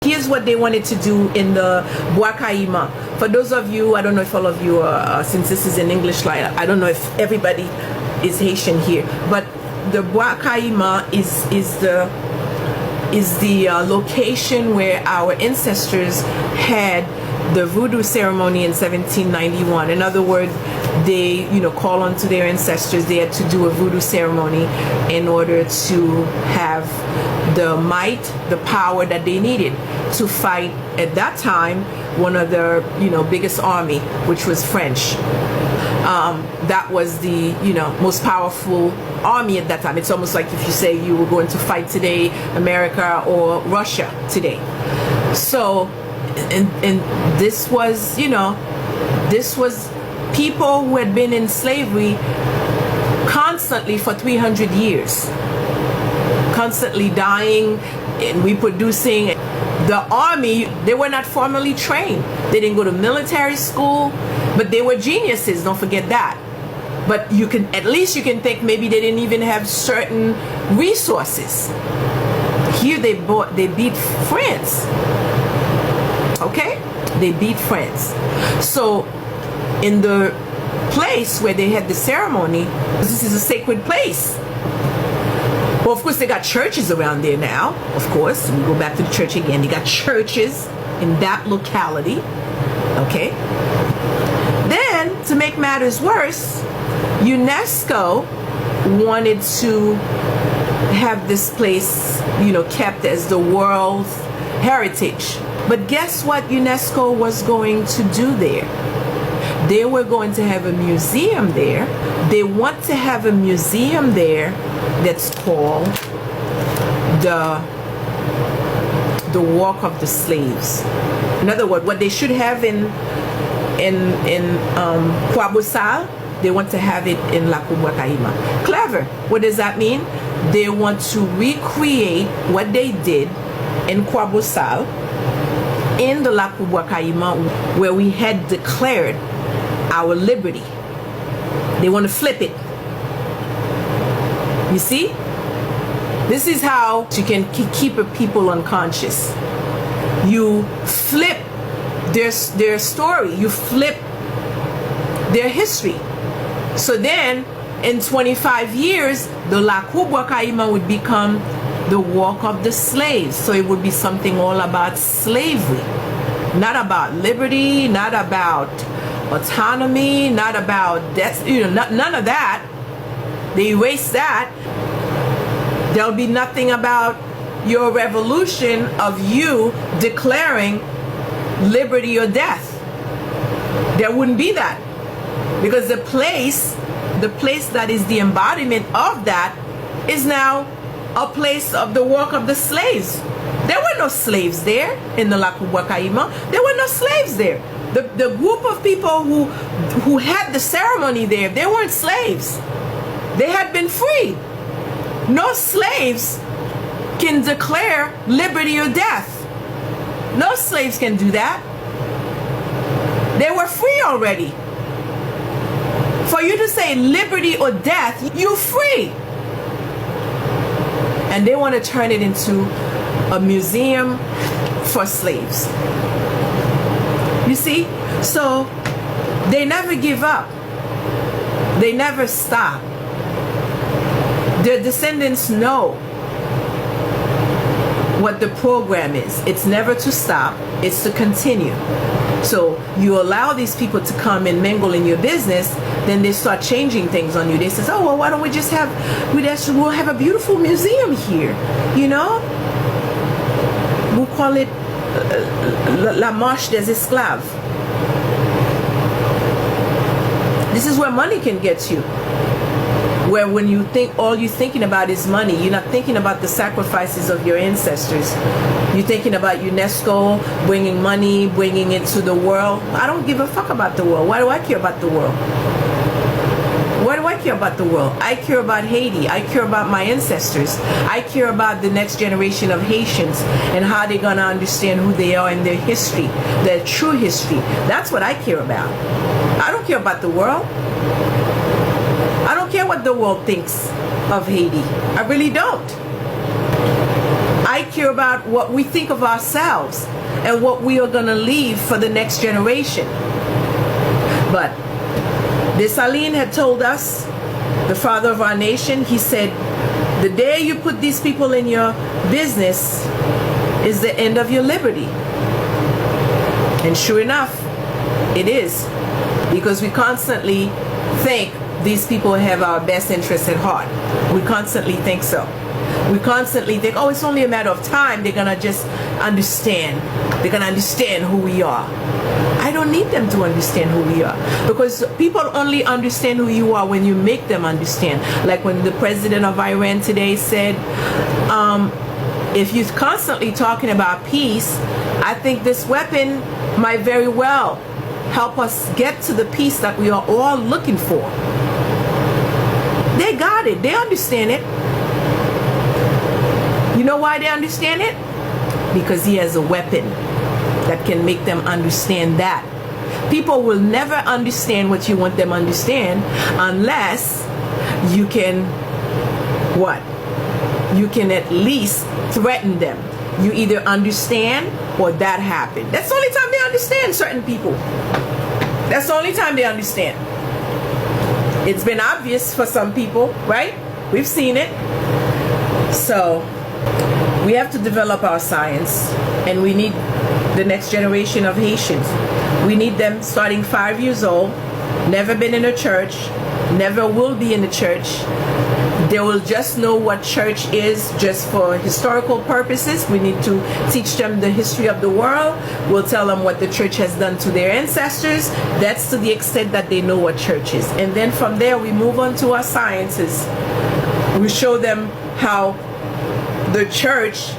Here's what they wanted to do in the Bois Kayiman. For those of you, I don't know if all of you are, since this is an English line, I don't know if everybody is Haitian here, but the Bois Kayiman is the location where our ancestors had the Vodou ceremony in 1791. In other words, they, call on to their ancestors. They had to do a Vodou ceremony in order to have the might, the power that they needed to fight at that time one of the biggest army, which was French. That was the most powerful army at that time. It's almost like if you say you were going to fight today, America or Russia today. So, and this was people who had been in slavery constantly for 300 years, constantly dying and reproducing. The army, they were not formally trained. They didn't go to military school, but they were geniuses, don't forget that. But at least you can think maybe they didn't even have certain resources. Here they beat France. Okay? They beat France. So in the place where they had the ceremony, this is a sacred place. Well, of course, they got churches around there now. Of course, we go back to the church again. They got churches in that locality. Okay? Then, to make matters worse, UNESCO wanted to have this place, kept as the World Heritage. But guess what UNESCO was going to do there? They were going to have a museum there. They want to have a museum there that's called the Walk of the Slaves. In other words, what they should have in Kwabosal, they want to have it in La Bois Kayiman. Clever. What does that mean? They want to recreate what they did in Kwabosal in the La Bois Kayiman, where we had declared our liberty. They want to flip it. You see? This is how you can keep a people unconscious. You flip their story. You flip their history. So then, in 25 years, the La Bois Kayiman would become the Walk of the Slaves. So it would be something all about slavery. Not about liberty, not about autonomy, not about death, none of that. They erase that. There'll be nothing about your revolution of you declaring liberty or death. There wouldn't be that. Because the place that is the embodiment of that is now a place of the work of the slaves. There were no slaves there in the La Bois Kayiman. There were no slaves there. The group of people who had the ceremony there, they weren't slaves. They had been freed. No slaves can declare liberty or death. No slaves can do that. They were free already. For you to say liberty or death, you're free. And they want to turn it into a museum for slaves. You see? So they never give up. They never stop. Their descendants know what the program is. It's never to stop. It's to continue. So you allow these people to come and mingle in your business, then they start changing things on you. They say, oh, well, why don't we just we'll have a beautiful museum here, We'll call it La Marche des Esclaves. This is where money can get you. Where when you think all you're thinking about is money, you're not thinking about the sacrifices of your ancestors. You're thinking about UNESCO bringing money, bringing it to the world. I don't give a fuck about the world. Why do I care about the world? Why do I care about the world? I care about Haiti. I care about my ancestors. I care about the next generation of Haitians and how they're going to understand who they are and their history, their true history. That's what I care about. I don't care about the world. I don't care what the world thinks of Haiti. I really don't. I I care about what we think of ourselves and what we are going to leave for the next generation. But Dessalines had told us, the father of our nation, he said, the day you put these people in your business is the end of your liberty. And sure enough, it is. Because we constantly think these people have our best interests at heart. We constantly think so. We constantly think, oh, it's only a matter of time. They're going to just understand. They're going to understand who we are. I don't need them to understand who we are. Because people only understand who you are when you make them understand. Like when the president of Iran today said, if you're constantly talking about peace, I think this weapon might very well help us get to the peace that we are all looking for. They got it. They understand it. You know why they understand it? Because he has a weapon that can make them understand that. People will never understand what you want them to understand unless you can, what? You can at least threaten them. You either understand or that happened. That's the only time they understand certain people. That's the only time they understand. It's been obvious for some people, right? We've seen it. So we have to develop our science, and we need the next generation of Haitians. We need them starting 5 years old, never been in a church, never will be in the church. They will just know what church is just for historical purposes. We need to teach them the history of the world. We'll tell them what the church has done to their ancestors. That's to the extent that they know what church is. And then from there, we move on to our sciences. We show them how the church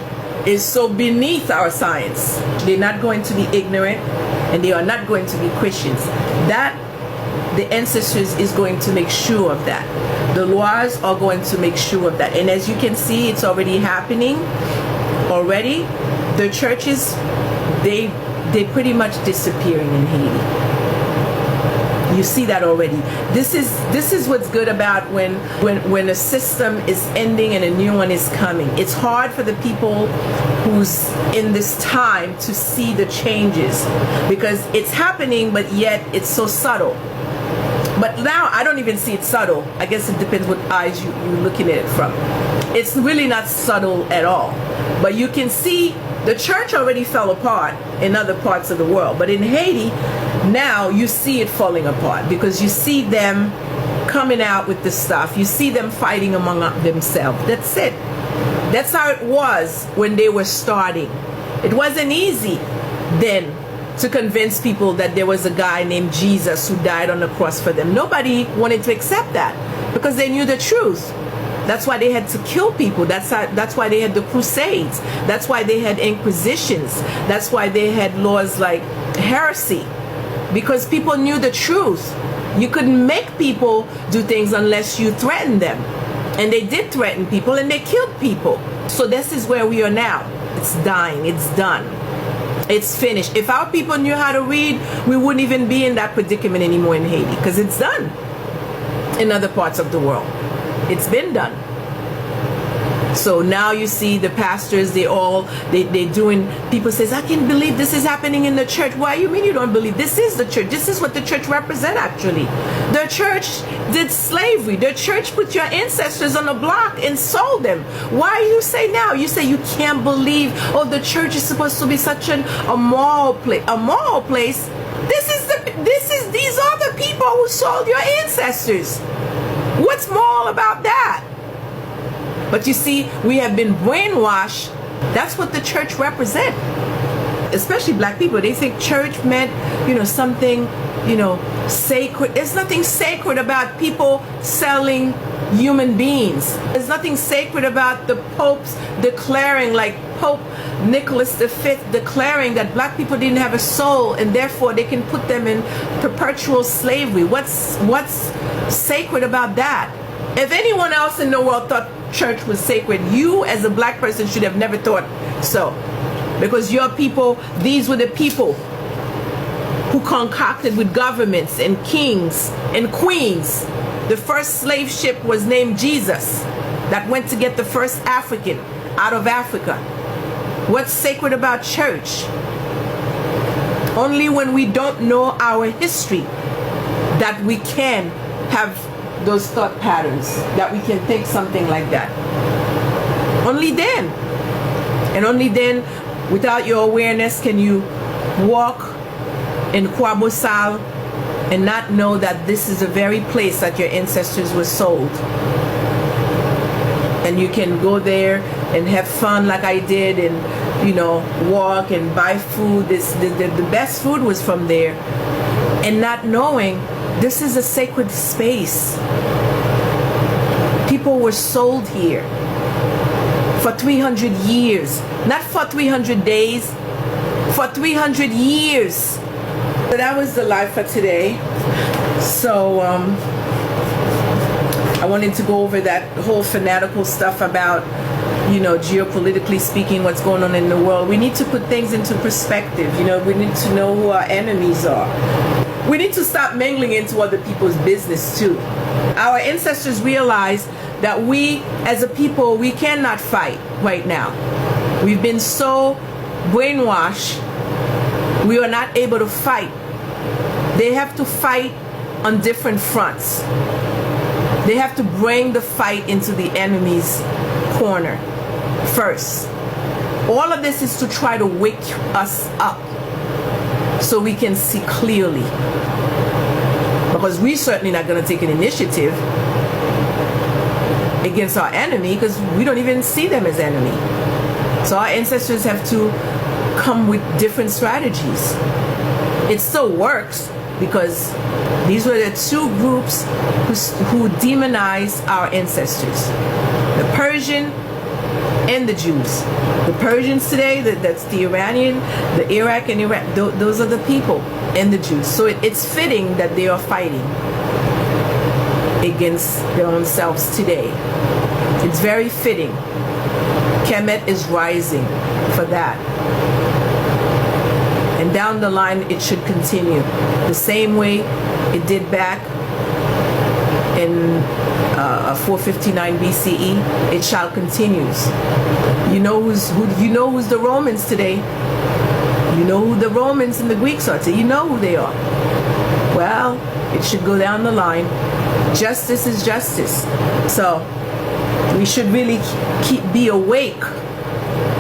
is so beneath our science. They're not going to be ignorant, and they are not going to be Christians. That, the ancestors is going to make sure of that. The laws are going to make sure of that. And as you can see, it's already happening already. The churches, they pretty much disappearing in Haiti. You see that already. This is what's good about when a system is ending and a new one is coming. It's hard for the people who's in this time to see the changes because it's happening, but yet it's so subtle. But now I don't even see it subtle. I guess it depends what eyes you're looking at it from. It's really not subtle at all. But you can see the church already fell apart in other parts of the world. But in Haiti, now you see it falling apart because you see them coming out with this stuff. You see them fighting among themselves. That's it. That's how it was when they were starting. It wasn't easy then to convince people that there was a guy named Jesus who died on the cross for them. Nobody wanted to accept that because they knew the truth. That's why they had to kill people. That's why they had the Crusades. That's why they had inquisitions. That's why they had laws like heresy, because people knew the truth. You couldn't make people do things unless you threatened them. And they did threaten people, and they killed people. So this is where we are now. It's dying. It's done. It's finished. If our people knew how to read, we wouldn't even be in that predicament anymore in Haiti, because it's done in other parts of the world. It's been done. So now you see the pastors, they're doing, people says, I can't believe this is happening in the church. Why you mean you don't believe? This is the church. This is what the church represents actually. The church did slavery. The church put your ancestors on the block and sold them. Why you say now? You say you can't believe, oh, the church is supposed to be such a moral place. A moral place? These are the people who sold your ancestors. What's moral about that? But you see, we have been brainwashed. That's what the church represents. Especially black people. They think church meant, something, sacred. There's nothing sacred about people selling human beings. There's nothing sacred about the popes declaring, like Pope Nicholas V declaring that black people didn't have a soul and therefore they can put them in perpetual slavery. What's sacred about that? If anyone else in the world thought church was sacred, you as a black person should have never thought so. Because your people, these were the people who concocted with governments and kings and queens. The first slave ship was named Jesus that went to get the first African out of Africa. What's sacred about church? Only when we don't know our history that we can have those thought patterns, that we can think something like that. Only then. And only then, without your awareness, can you walk in Kwabosal and not know that this is the very place that your ancestors were sold. And you can go there and have fun like I did, and you know, walk and buy food. The best food was from there. And not knowing this is a sacred space. People were sold here for 300 years. Not for 300 days, for 300 years. So that was the live for today. So I wanted to go over that whole fanatical stuff about, you know, geopolitically speaking, what's going on in the world. We need to put things into perspective. You know, we need to know who our enemies are. We need to stop mingling into other people's business too. Our ancestors realized that we as a people, we cannot fight right now. We've been so brainwashed, we are not able to fight. They have to fight on different fronts. They have to bring the fight into the enemy's corner first. All of this is to try to wake us up so we can see clearly. Because we're certainly not going to take an initiative against our enemy, because we don't even see them as enemy. So our ancestors have to come with different strategies. It still works, because these were the two groups who demonized our ancestors. The Persian and the Jews. The Persians today, that's the Iranian, the Iraq and Iran, those are the people, and the Jews. So it's fitting that they are fighting against their own selves today. It's very fitting. Kemet is rising for that. And down the line, it should continue the same way it did back in 459 BCE. It shall continues. You know who's the Romans today. You know who the Romans and the Greeks are today. You know who they are. Well, it should go down the line. Justice is justice. So we should really be awake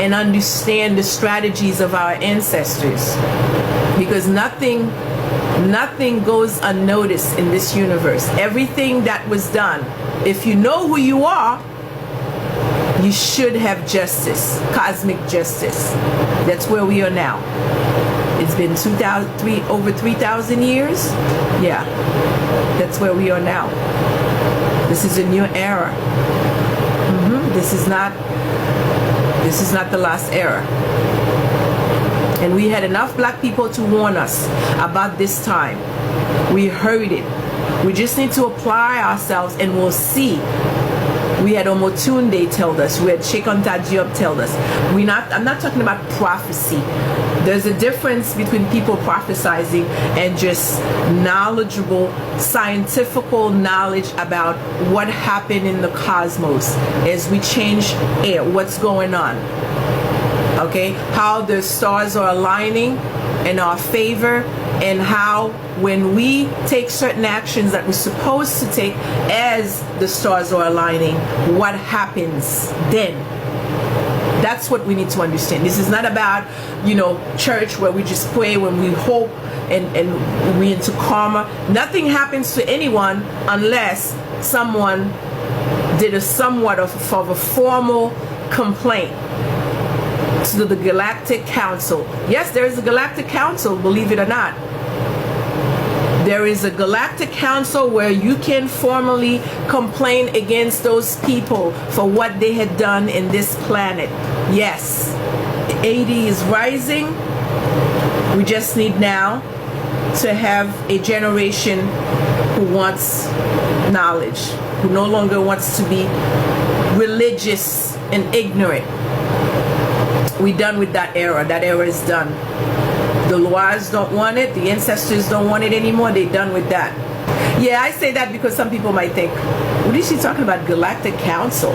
and understand the strategies of our ancestors, because nothing goes unnoticed in this universe. Everything that was done, if you know who you are, you should have justice, cosmic justice. That's where we are now. It's been over 3,000 years. Yeah, that's where we are now. This is a new era. This is not the last era. And we had enough black people to warn us about this time. We heard it. We just need to apply ourselves, and we'll see. We had Omotunde tell us. We had Shekonta Diop tell us. I'm not talking about prophecy. There's a difference between people prophesizing and just knowledgeable, scientific knowledge about what happened in the cosmos as we change air, what's going on. Okay, how the stars are aligning in our favor, and how when we take certain actions that we're supposed to take as the stars are aligning, what happens then. That's what we need to understand. This is not about, you know, church where we just pray, when we hope and we into karma. Nothing happens to anyone unless someone did a somewhat of a formal complaint to the Galactic Council. Yes, there is a Galactic Council, believe it or not. There is a Galactic Council where you can formally complain against those people for what they had done in this planet. Yes, AD is rising. We just need now to have a generation who wants knowledge, who no longer wants to be religious and ignorant. We're done with that era. That era is done. The Loirs don't want it. The ancestors don't want it anymore. They're done with that. Yeah, I say that because some people might think, what is she talking about, Galactic Council?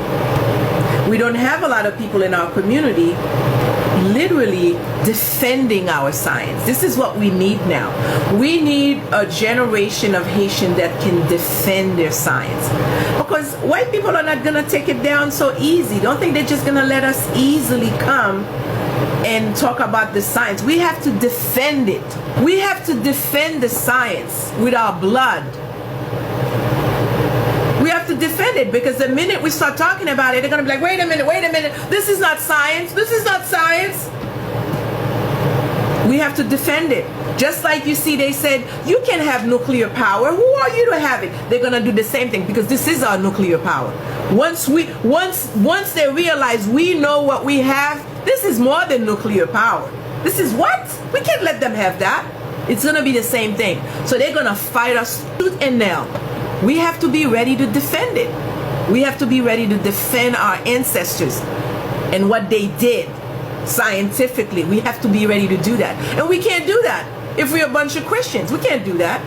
We don't have a lot of people in our community literally defending our science. This is what we need now. We need a generation of Haitian that can defend their science. Because white people are not going to take it down so easy. Don't think they're just going to let us easily come and talk about the science. We have to defend it. We have to defend the science with our blood. We have to defend it, because the minute we start talking about it, they're going to be like, wait a minute, this is not science, this is not science. We have to defend it. Just like you see, they said, you can have nuclear power. Who are you to have it? They're going to do the same thing, because this is our nuclear power. Once they realize we know what we have, this is more than nuclear power. This is what? We can't let them have that. It's going to be the same thing. So they're going to fight us tooth and nail. We have to be ready to defend it. We have to be ready to defend our ancestors and what they did scientifically. We have to be ready to do that. And we can't do that if we're a bunch of Christians. We can't do that.